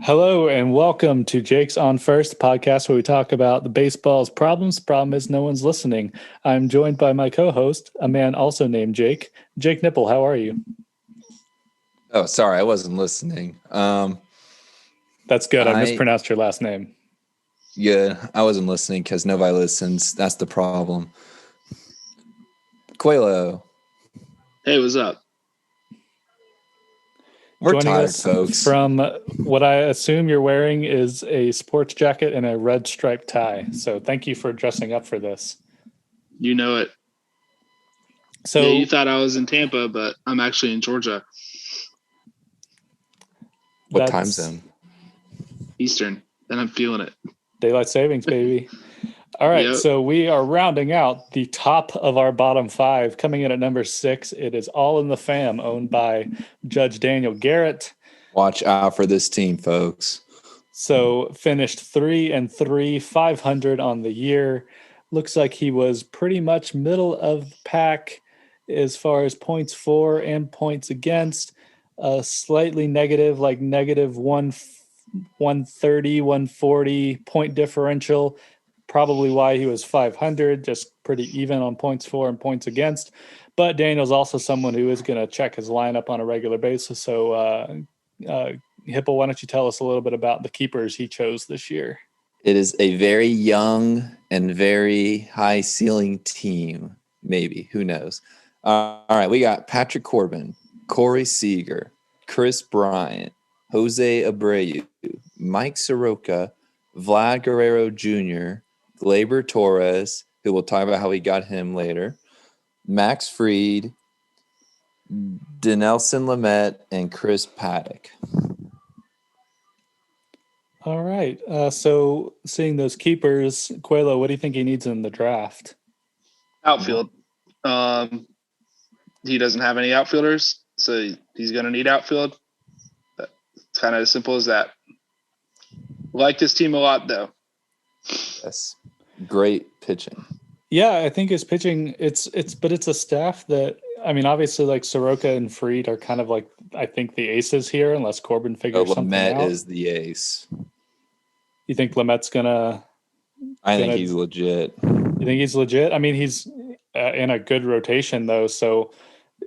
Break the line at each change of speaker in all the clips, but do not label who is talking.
Hello and welcome to Jake's On First podcast where we talk about the baseball's problems. Problem is no one's listening. I'm joined by my co-host, a man also named Jake. Jake Nipple, how are you?
Oh, sorry, I wasn't listening.
That's good. I mispronounced your last name.
Good. I wasn't listening because nobody listens. That's the problem. Coelho.
Hey, what's up?
We're
Joining
tired,
us
folks.
from what I assume you're wearing is a sports jacket and a red striped tie. So thank you for dressing up for this.
You know it.
So
yeah, you thought I was in Tampa, but I'm actually in Georgia.
What time zone?
Eastern. And I'm feeling it.
Daylight savings, baby. All right, So we are rounding out the top of our bottom five. Coming in at number 6, it is All in the Pham, owned by Judge Daniel Garrett.
Watch out for this team, folks.
So finished 3-3, 500 on the year. Looks like he was pretty much middle of the pack as far as points for and points against. Slightly negative, like negative 130, 140 point differential. Probably why he was 500, just pretty even on points for and points against. But Daniel's also someone who is going to check his lineup on a regular basis. So, Hippo, why don't you tell us a little bit about the keepers he chose this year?
It is a very young and very high ceiling team, maybe. Who knows? All right, we got Patrick Corbin, Corey Seager, Chris Bryant, Jose Abreu, Mike Soroka, Vlad Guerrero Jr., Gleyber Torres, who we'll talk about how we got him later, Max Fried, Dinelson Lamet, and Chris Paddock.
All right. So seeing those keepers, Coelho, what do you think he needs in the draft?
Outfield. He doesn't have any outfielders, so he's going to need outfield. It's kind of as simple as that. Like this team a lot, though.
Yes. Great pitching.
Yeah, I think his pitching, it's a staff that, I mean, obviously like Soroka and Fried are kind of like, I think the aces here, unless Corbin figures something out.
Lamet is the ace.
You think Lamet's
I think he's legit.
You think he's legit? I mean, he's in a good rotation though. So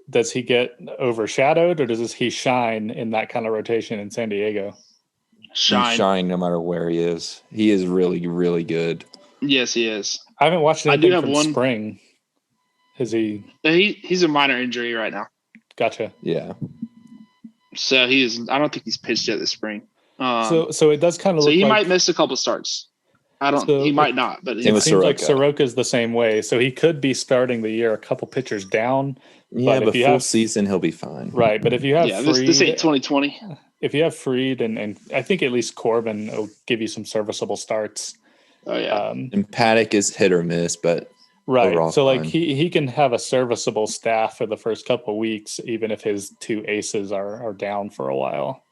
does he get overshadowed or does he shine in that kind of rotation in San Diego?
Shine
no matter where he is. He is really, really good.
Yes, he is.
I haven't watched anything from spring. Is he?
He's a minor injury right now.
Gotcha.
Yeah.
So he is. I don't think he's pitched yet this spring.
So it does kind of.
So
look
he
like,
might miss a couple starts. He might not, but
it seems like Soroka's the same way. So he could be starting the year a couple pitchers down.
Yeah, but full season he'll be fine.
Right, but if you have Fried,
this ain't 2020.
If you have Fried and I think at least Corbin will give you some serviceable starts.
Oh yeah,
and Paddock is hit or miss, but
right. So fine. Like he can have a serviceable staff for the first couple of weeks, even if his two aces are down for a while.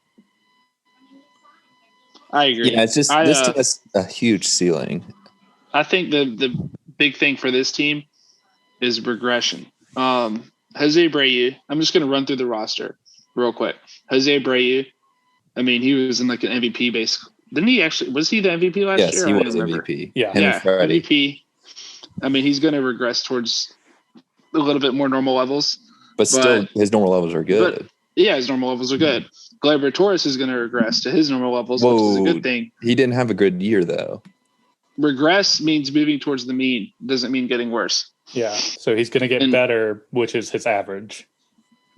I agree.
Yeah, it's just this team has a huge ceiling.
I think the big thing for this team is regression. Jose Abreu. I'm just going to run through the roster real quick. Jose Abreu. I mean, he was in like an MVP basically. Didn't he actually? Was he the MVP last year?
Yes, he was MVP.
Yeah,
MVP. I mean, he's going to regress towards a little bit more normal levels.
But still, his normal levels are good.
His normal levels are good. Gleyber Torres is going to regress to his normal levels, which is a good thing.
He didn't have a good year, though.
Regress means moving towards the mean. Doesn't mean getting worse.
Yeah, so he's going to get better, which is his average.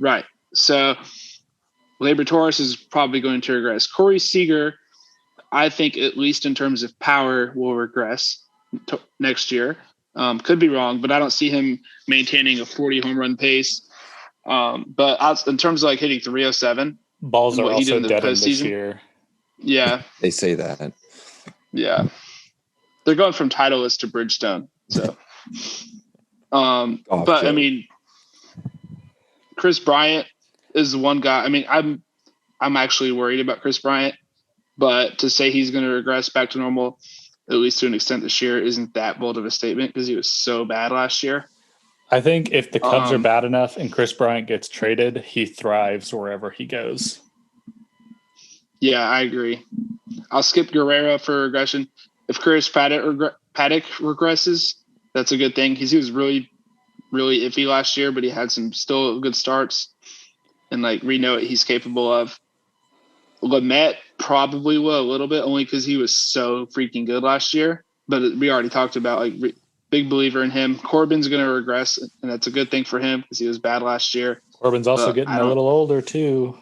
Right. So Gleyber Torres is probably going to regress. Corey Seager, I think, at least in terms of power, will regress next year. Could be wrong, but I don't see him maintaining a 40 home run pace. But in terms of like hitting 307,
balls are also dead this year.
Yeah,
they say that.
Yeah, they're going from Titleist to Bridgestone. So, but I mean, Chris Bryant is the one guy. I mean, I'm actually worried about Chris Bryant, but to say he's going to regress back to normal, at least to an extent this year, isn't that bold of a statement because he was so bad last year.
I think if the Cubs are bad enough and Chris Bryant gets traded, he thrives wherever he goes.
Yeah, I agree. I'll skip Guerrero for regression. If Chris Paddock regresses, that's a good thing. He was really, really iffy last year, but he had some still good starts. And like we know what he's capable of. Lamet probably will a little bit, only because he was so freaking good last year. But we already talked about like big believer in him. Corbin's going to regress, and that's a good thing for him because he was bad last year.
Corbin's also getting a little older too.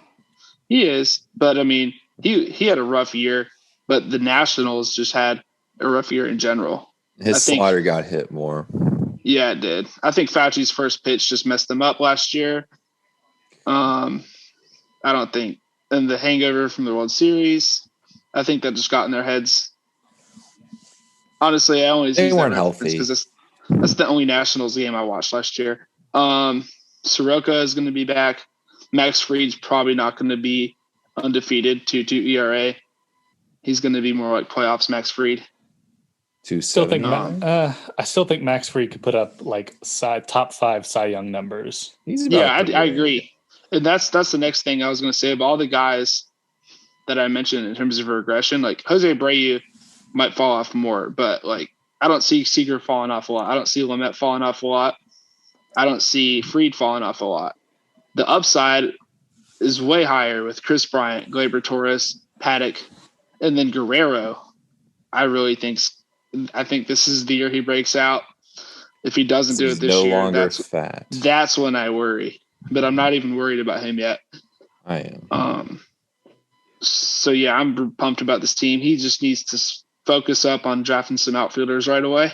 He is, but I mean, he had a rough year. But the Nationals just had a rough year in general.
His slider got hit more.
Yeah, it did. I think Fauci's first pitch just messed him up last year. I don't think. And the hangover from the World Series, I think that just got in their heads. Honestly, I only
they weren't healthy
because that's the only Nationals game I watched last year. Soroka is going to be back. Max Fried's probably not going to be undefeated 2.2 ERA. He's going to be more like playoffs Max Fried.
I still think Max Fried could put up like top 5 Cy Young numbers.
I agree. And that's the next thing I was going to say. Of all the guys that I mentioned in terms of regression, like Jose Abreu might fall off more, but like I don't see Seager falling off a lot. I don't see Lamet falling off a lot. I don't see Fried falling off a lot. The upside is way higher with Chris Bryant, Gleyber Torres, Paddock, and then Guerrero. I think this is the year he breaks out. If he doesn't do it this year,
longer fat.
That's when I worry. But I'm not even worried about him yet.
I am.
So yeah, I'm pumped about this team. He just needs to focus up on drafting some outfielders right away.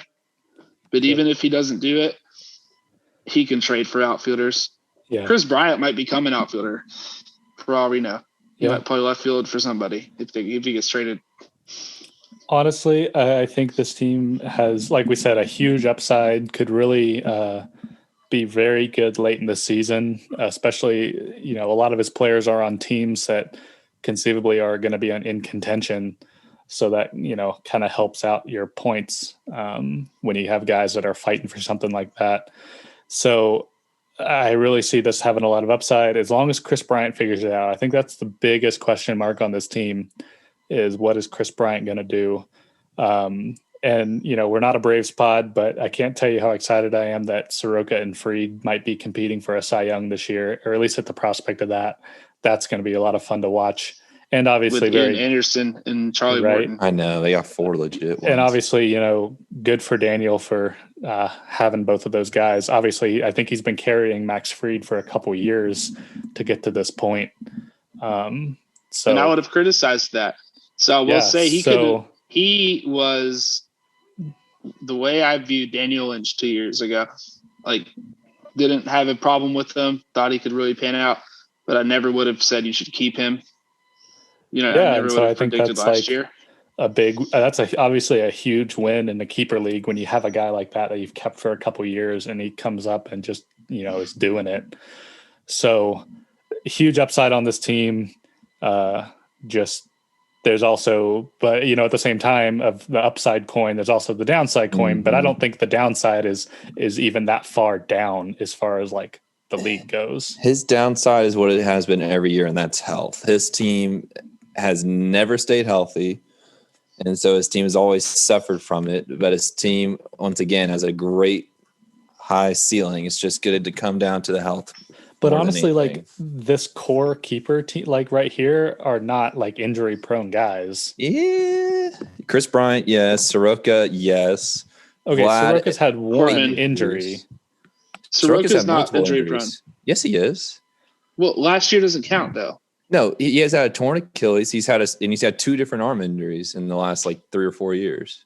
But even if he doesn't do it, he can trade for outfielders. Yeah. Chris Bryant might become an outfielder for all we know. He might play left field for somebody if he gets traded.
Honestly, I think this team has, like we said, a huge upside, could really be very good late in the season, especially, a lot of his players are on teams that conceivably are going to be in contention. So that, kind of helps out your points when you have guys that are fighting for something like that. So I really see this having a lot of upside as long as Chris Bryant figures it out. I think that's the biggest question mark on this team is what is Chris Bryant going to do? And, we're not a Braves pod, but I can't tell you how excited I am that Soroka and Fried might be competing for a Cy Young this year, or at least at the prospect of that. That's going to be a lot of fun to watch. And obviously
with Ian Anderson and Charlie Morton.
I know they got 4 legit ones.
And obviously, good for Daniel for having both of those guys. Obviously, I think he's been carrying Max Fried for a couple years to get to this point. And
I would have criticized that. So I will say he was the way I viewed Daniel Lynch 2 years ago. Like, didn't have a problem with him. Thought he could really pan out, but I never would have said you should keep him. I never would have predicted last year.
That's obviously a huge win in the keeper league when you have a guy like that you've kept for a couple of years and he comes up and just, is doing it. So huge upside on this team. There's also, but at the same time of the upside coin, there's also the downside coin,
Mm-hmm.
but I don't think the downside is even that far down as far as like the league goes.
His downside is what it has been every year, and that's health. His team has never stayed healthy, and so his team has always suffered from it. But his team, once again, has a great high ceiling. It's just good to come down to the health.
But honestly, like this core keeper team, like right here, are not like injury prone guys.
Yeah, Chris Bryant, yes. Soroka, yes.
Okay, Soroka's had one injury.
Soroka's not injury prone.
Yes, he is.
Well, last year doesn't count though.
No, he has had a torn Achilles. He's had 2 different arm injuries in the last 3 or 4 years.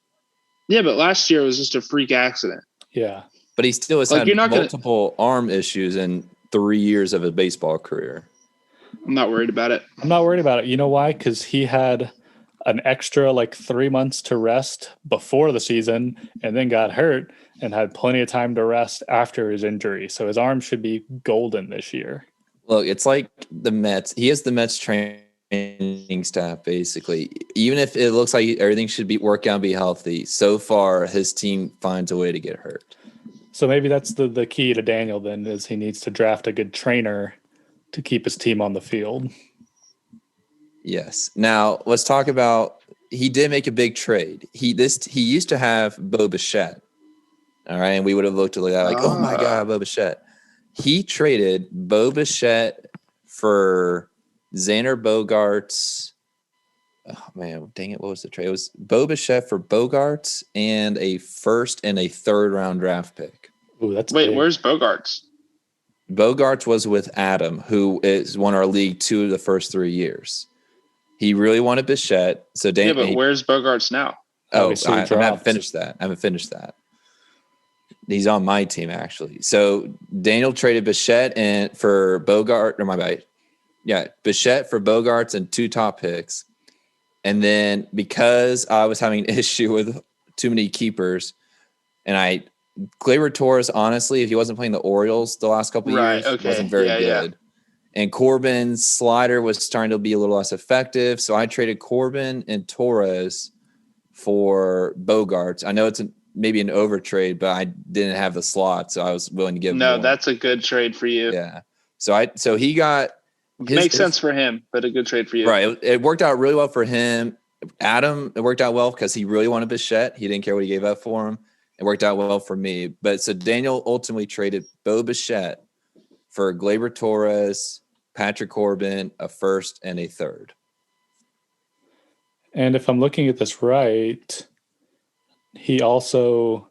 Yeah, but last year was just a freak accident.
Yeah,
but he still has had multiple arm issues in 3 years of a baseball career.
I'm not worried about it.
You know why? Because he had an extra 3 months to rest before the season and then got hurt and had plenty of time to rest after his injury. So his arm should be golden this year.
Look, it's like the Mets. He has the Mets training staff, basically. Even if it looks like everything should work out and be healthy, so far his team finds a way to get hurt.
So maybe that's the key to Daniel then, is he needs to draft a good trainer to keep his team on the field.
Yes. Now let's talk about he did make a big trade. He used to have Bo Bichette. All right, and we would have looked at that like, oh my God, Bo Bichette. He traded Bo Bichette for Xander Bogaerts. Oh man, dang it! What was the trade? It was Bo Bichette for Bogaerts and a first and a third round draft pick.
Ooh, that's
Wait,
big.
where's Bogarts?
Bogaerts was with Adam, who is won our league 2 of the first 3 years. He really wanted Bichette. So
Yeah, but where's Bogarts now?
I haven't finished that. He's on my team actually. So Daniel traded Bichette for Bogart. Or my bad. Yeah, Bichette for Bogarts and 2 top picks. And then because I was having an issue with too many keepers, and Gleyber Torres, honestly, if he wasn't playing the Orioles the last couple of years, wasn't very good. Yeah. And Corbin's slider was starting to be a little less effective. So I traded Corbin and Torres for Bogarts. I know it's maybe an over trade, but I didn't have the slot, so I was willing to give
No,
more.
that's a good trade for you.
Yeah. So he got
makes sense for him, but a good trade for you.
Right. It worked out really well for him. Adam, it worked out well because he really wanted Bichette. He didn't care what he gave up for him. It worked out well for me. But so Daniel ultimately traded Bo Bichette for Gleyber Torres, Patrick Corbin, a first and a third.
And if I'm looking at this right, he also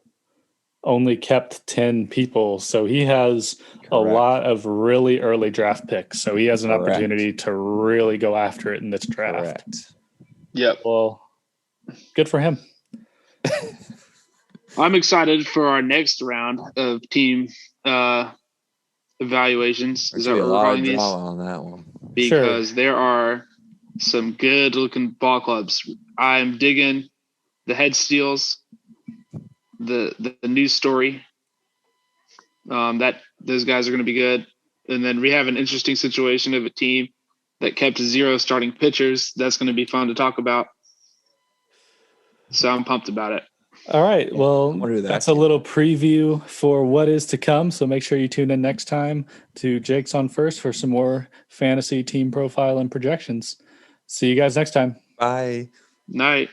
only kept 10 people. So he has a lot of really early draft picks. So he has an opportunity to really go after it in this draft.
Correct.
Yep.
Well, good for him.
I'm excited for our next round of team evaluations.
There's a lot of drama on that one.
Because there are some good looking ball clubs. I'm digging the head steals, the news story. That those guys are going to be good. And then we have an interesting situation of a team that kept 0 starting pitchers. That's going to be fun to talk about. So I'm pumped about it.
All right. Well, that's a little preview for what is to come. So make sure you tune in next time to Jake's on First for some more fantasy team profile and projections. See you guys next time.
Bye.
Night.